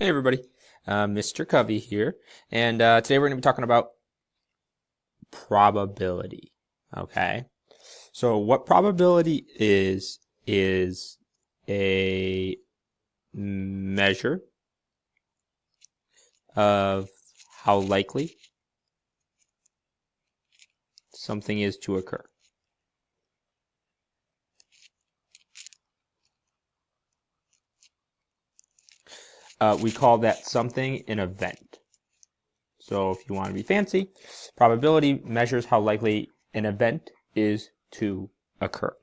Hey everybody, Mr. Covey here, and today we're going to be talking about probability. Okay, so what probability is a measure of how likely something is to occur. We call that something an event. So if you want to be fancy, probability measures how likely an event is to occur.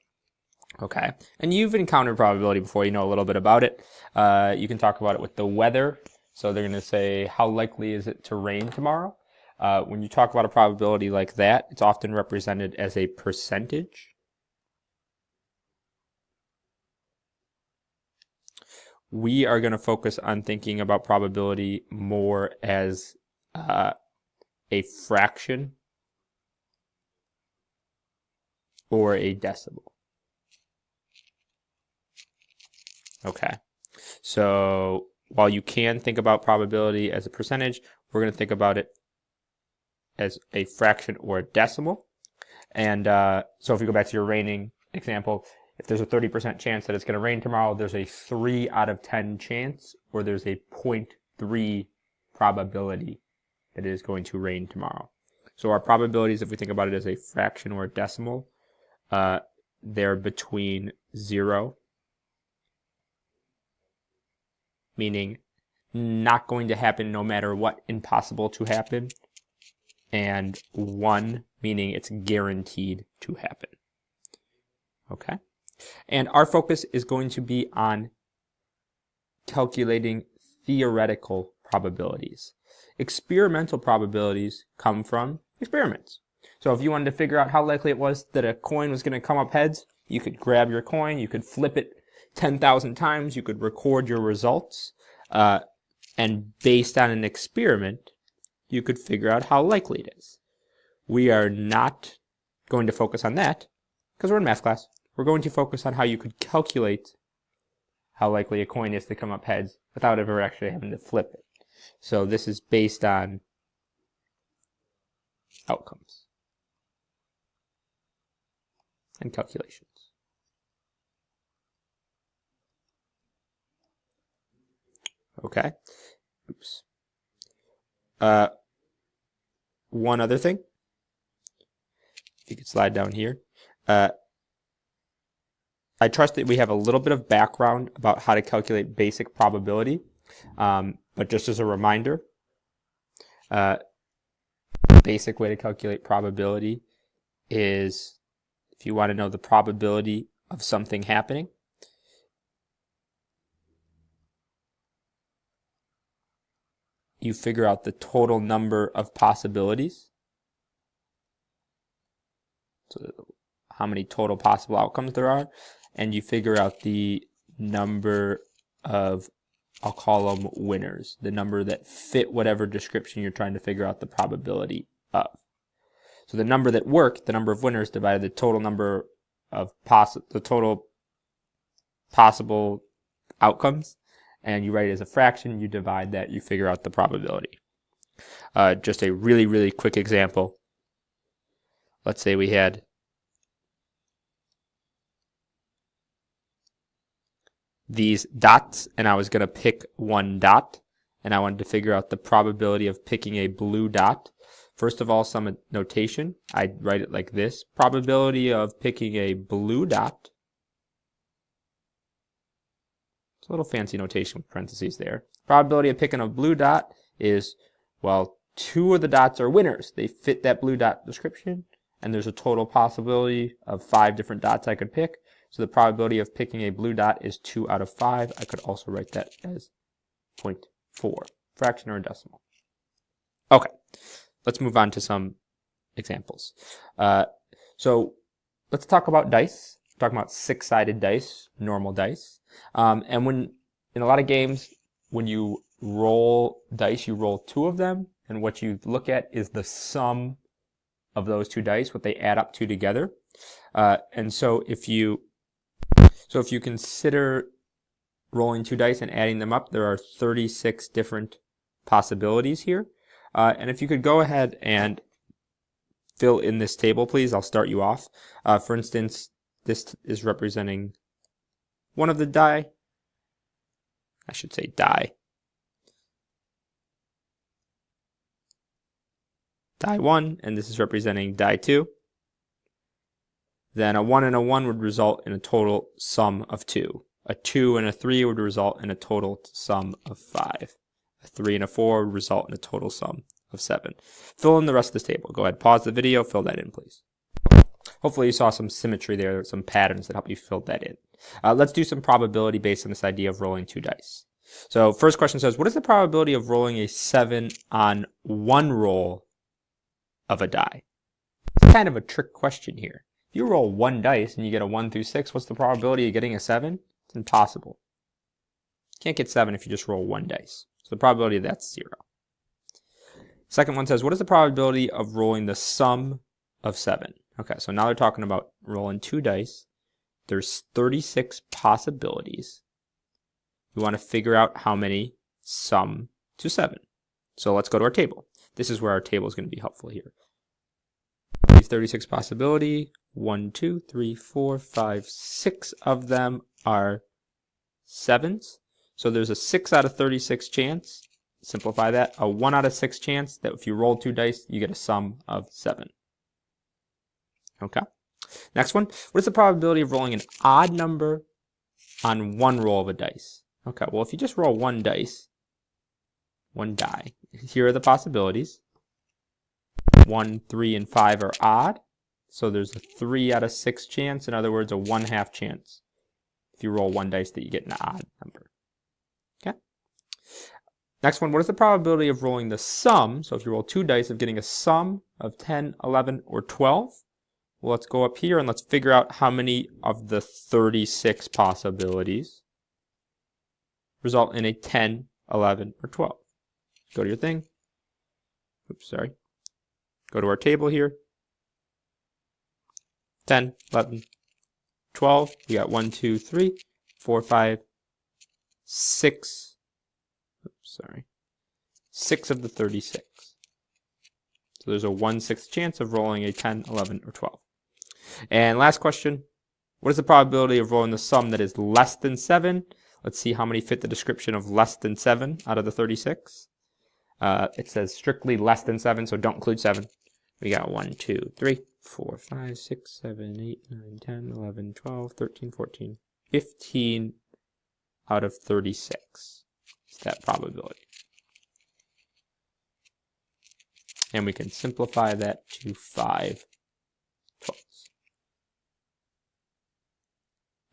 Okay, and you've encountered probability before, you know a little bit about it. You can talk about it with the weather. So they're going to say, how likely is it to rain tomorrow? When you talk about a probability like that, it's often represented as a percentage. We are going to focus on thinking about probability more as a fraction or a decimal. Okay, so while you can think about probability as a percentage, we're going to think about it as a fraction or a decimal. And so if you go back to your raining example, if there's a 30% chance that it's going to rain tomorrow, there's a 3 out of 10 chance, or there's a 0.3 probability that it is going to rain tomorrow. So our probabilities, if we think about it as a fraction or a decimal, they're between 0, meaning not going to happen no matter what, impossible to happen, and 1, meaning it's guaranteed to happen. Okay? And our focus is going to be on calculating theoretical probabilities. Experimental probabilities come from experiments. So if you wanted to figure out how likely it was that a coin was going to come up heads, you could grab your coin, you could flip it 10,000 times, you could record your results, and based on an experiment, you could figure out how likely it is. We are not going to focus on that because we're in math class. We're going to focus on how you could calculate how likely a coin is to come up heads without ever actually having to flip it. So this is based on outcomes and calculations. Okay. Oops. One other thing. If you could slide down here. I trust that we have a little bit of background about how to calculate basic probability, but just as a reminder, basic way to calculate probability is, if you want to know the probability of something happening, you figure out the total number of possibilities. So how many total possible outcomes there are, and you figure out the number of, I'll call them winners, the number that fit whatever description you're trying to figure out the probability of. So the number that worked, the number of winners, divided the total number of the total possible outcomes, and you write it as a fraction, you divide that, you figure out the probability. Just a really, really quick example. Let's say we had these dots, and I was going to pick one dot, and I wanted to figure out the probability of picking a blue dot. First of all, some notation. I'd write it like this. Probability of picking a blue dot. It's a little fancy notation with parentheses there. Probability of picking a blue dot is, well, 2 of the dots are winners. They fit that blue dot description, and there's a total possibility of 5 different dots I could pick. So the probability of picking a blue dot is 2 out of 5. I could also write that as 0.4, fraction or a decimal. Okay, let's move on to some examples. So let's talk about dice. We're talking about 6-sided dice, normal dice. And when in a lot of games, when you roll dice, you roll 2 of them, and what you look at is the sum of those 2 dice, what they add up to together. And so if you consider rolling 2 dice and adding them up, there are 36 different possibilities here. And if you could go ahead and fill in this table, please, I'll start you off. For instance, this is representing one of the die. I should say die. Die 1, and this is representing die 2. Then a 1 and a 1 would result in a total sum of 2. A 2 and a 3 would result in a total sum of 5. A 3 and a 4 would result in a total sum of 7. Fill in the rest of this table. Go ahead, pause the video, fill that in, please. Hopefully you saw some symmetry there, some patterns that help you fill that in. Let's do some probability based on this idea of rolling 2 dice. So first question says, what is the probability of rolling a 7 on one roll of a die? It's kind of a trick question here. If you roll 1 dice and you get a 1 through 6, what's the probability of getting a 7? It's impossible. You can't get 7 if you just roll 1 dice. So the probability of that's 0. Second one says, what is the probability of rolling the sum of 7? Okay, so now they're talking about rolling 2 dice. There's 36 possibilities. We want to figure out how many sum to 7. So let's go to our table. This is where our table is going to be helpful here. These 36 possibility, 1, 2, 3, 4, 5, 6 of them are 7s. So there's a 6 out of 36 chance. Simplify that. A 1 out of 6 chance that if you roll 2 dice, you get a sum of 7. Okay. Next one. What is the probability of rolling an odd number on one roll of a dice? Okay. Well, if you just roll 1 dice, 1 die, here are the possibilities. 1, 3, and 5 are odd. So there's a 3 out of 6 chance. In other words, a 1/2 chance if you roll 1 dice that you get an odd number. Okay. Next one, what is the probability of rolling the sum? So if you roll 2 dice of getting a sum of 10, 11, or 12. Well, let's go up here and let's figure out how many of the 36 possibilities result in a 10, 11, or 12. Go to your thing. Oops, sorry. Go to our table here. 10, 11, 12. We got 1, 2, 3, 4, 5, 6. Oops, sorry. 6 of the 36. So there's a 1/6 chance of rolling a 10, 11, or 12. And last question. What is the probability of rolling the sum that is less than 7? Let's see how many fit the description of less than 7 out of the 36. It says strictly less than 7, so don't include 7. We got 1, 2, 3, 4, 5, 6, 7, 8, 9, 10, 11, 12, 13, 14, 15 out of 36. It's that probability. And we can simplify that to 5/12.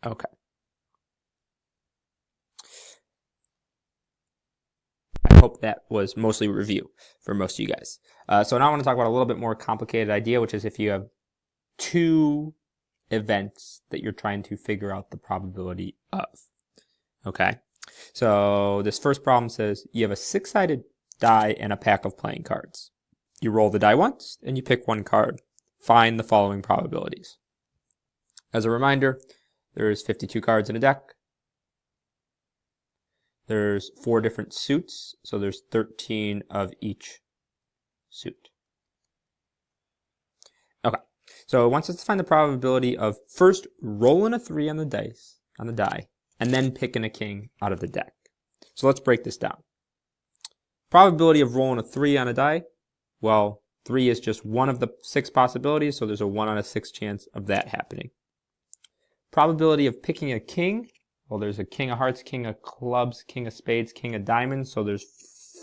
Okay. I hope that was mostly review for most of you guys. So now I want to talk about a little bit more complicated idea, which is if you have 2 events that you're trying to figure out the probability of. Okay. So this first problem says you have a 6-sided die and a pack of playing cards. You roll the die once and you pick 1 card. Find the following probabilities. As a reminder, there's 52 cards in a deck. There's 4 different suits, so there's 13 of each suit. Okay, so it wants us to find the probability of first rolling a 3 on the die, and then picking a king out of the deck. So let's break this down. Probability of rolling a 3 on a die, well, 3 is just one of the 6 possibilities, so there's a 1 out of 6 chance of that happening. Probability of picking a king, well, there's a king of hearts, king of clubs, king of spades, king of diamonds, so there's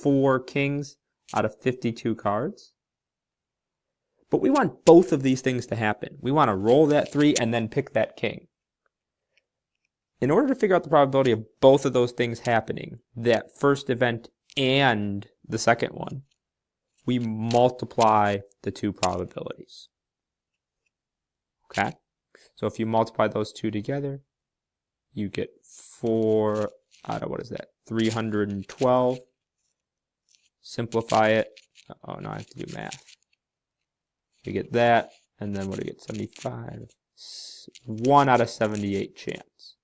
4 kings out of 52 cards. But we want both of these things to happen. We want to roll that 3 and then pick that king. In order to figure out the probability of both of those things happening, that first event and the second one, we multiply the 2 probabilities. Okay? So if you multiply those 2 together, you get 4 out of, what is that, 312. Simplify it. Oh, no, I have to do math. We get that, and then what do we get, 75? 1 out of 78 chance.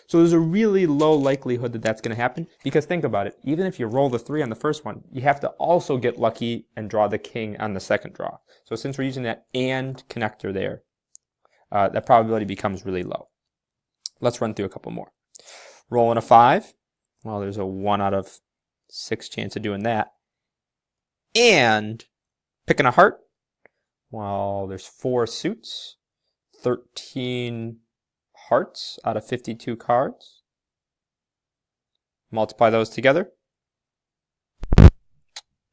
So there's a really low likelihood that that's going to happen, because think about it, even if you roll the 3 on the first one, you have to also get lucky and draw the king on the second draw. So since we're using that and connector there, that probability becomes really low. Let's run through a couple more. Rolling a 5, well, there's a 1 out of 6 chance of doing that. And picking a heart, well, there's 4 suits, 13 hearts out of 52 cards. Multiply those together,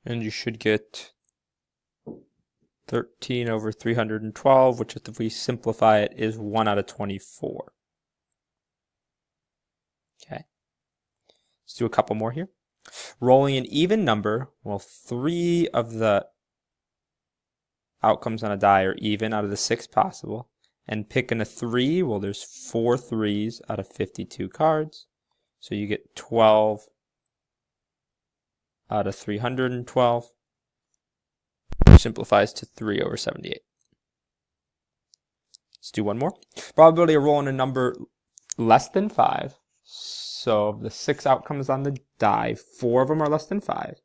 and you should get 13 over 312, which if we simplify it is 1 out of 24. Okay. Let's do a couple more here. Rolling an even number, well, 3 of the outcomes on a die are even out of the 6 possible. And picking a 3, well, there's 4 3s out of 52 cards. So you get 12 out of 312. Simplifies to 3 over 78. Let's do one more. Probability of rolling a number less than 5. So of the 6 outcomes on the die, 4 of them are less than 5.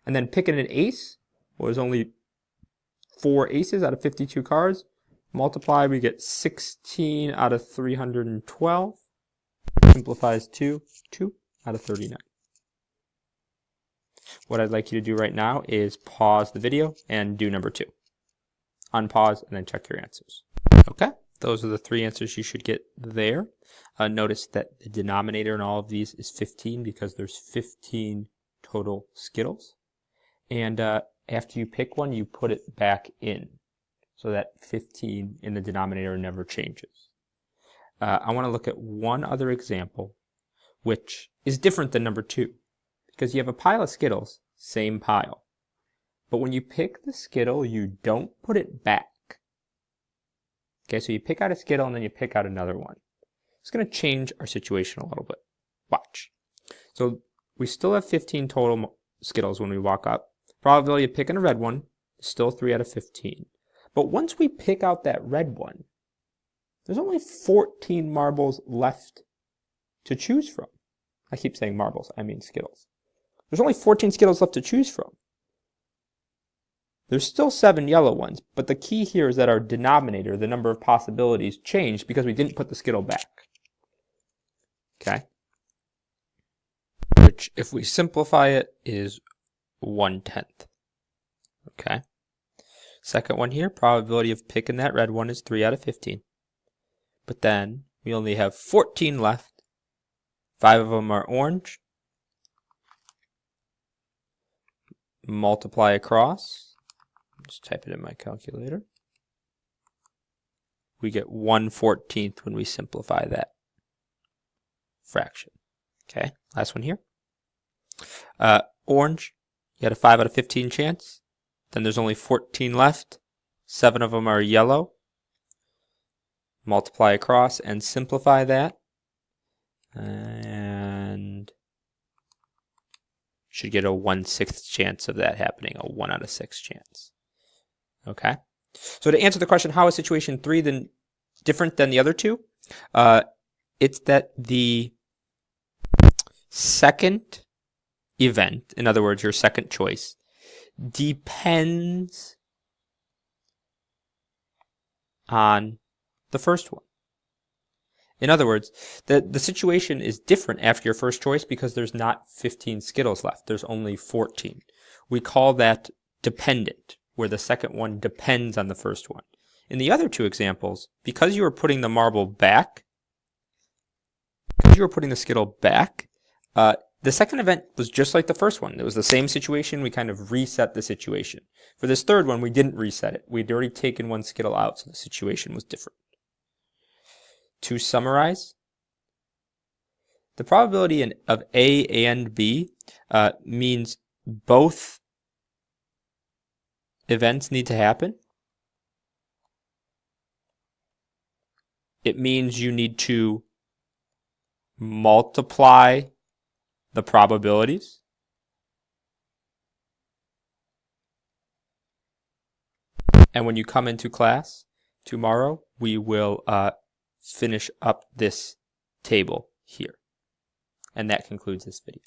And then picking an ace, well, there's only 4 aces out of 52 cards. Multiply, we get 16 out of 312. Simplifies to 2 out of 39. What I'd like you to do right now is pause the video and do number 2. Unpause and then check your answers. Okay, those are the 3 answers you should get there. Notice that the denominator in all of these is 15 because there's 15 total Skittles. And after you pick one, you put it back in, so that 15 in the denominator never changes. I want to look at one other example, which is different than number 2, because you have a pile of Skittles, same pile. But when you pick the Skittle, you don't put it back. Okay, so you pick out a Skittle and then you pick out another one. It's going to change our situation a little bit. Watch. So we still have 15 total Skittles when we walk up. Probability of picking a red one is still 3 out of 15. But once we pick out that red one, there's only 14 marbles left to choose from. I keep saying marbles, I mean Skittles. There's only 14 Skittles left to choose from. There's still 7 yellow ones, but the key here is that our denominator, the number of possibilities, changed because we didn't put the Skittle back. Okay? Which, if we simplify it, is 1/10. Okay? Second one here, probability of picking that red one is 3 out of 15. But then, we only have 14 left. 5 of them are orange. Multiply across. Just type it in my calculator. We get 1/14 when we simplify that fraction. Okay, last one here. Orange, you had a 5 out of 15 chance. Then there's only 14 left. 7 of them are yellow. Multiply across and simplify that. And should get a 1/6 chance of that happening, a 1 out of 6 chance. Okay? So to answer the question, how is situation 3 different than the other 2? It's that the second event, in other words, your second choice, depends on the first one. In other words, the situation is different after your first choice because there's not 15 Skittles left. There's only 14. We call that dependent, where the second one depends on the first one. In the other 2 examples, because you were putting the marble back, because you were putting the Skittle back, the second event was just like the first one. It was the same situation. We kind of reset the situation. For this third one, we didn't reset it. We'd already taken one Skittle out, so the situation was different. To summarize, the probability of A and B means both events need to happen. It means you need to multiply the probabilities. And when you come into class tomorrow, we will finish up this table here. And that concludes this video.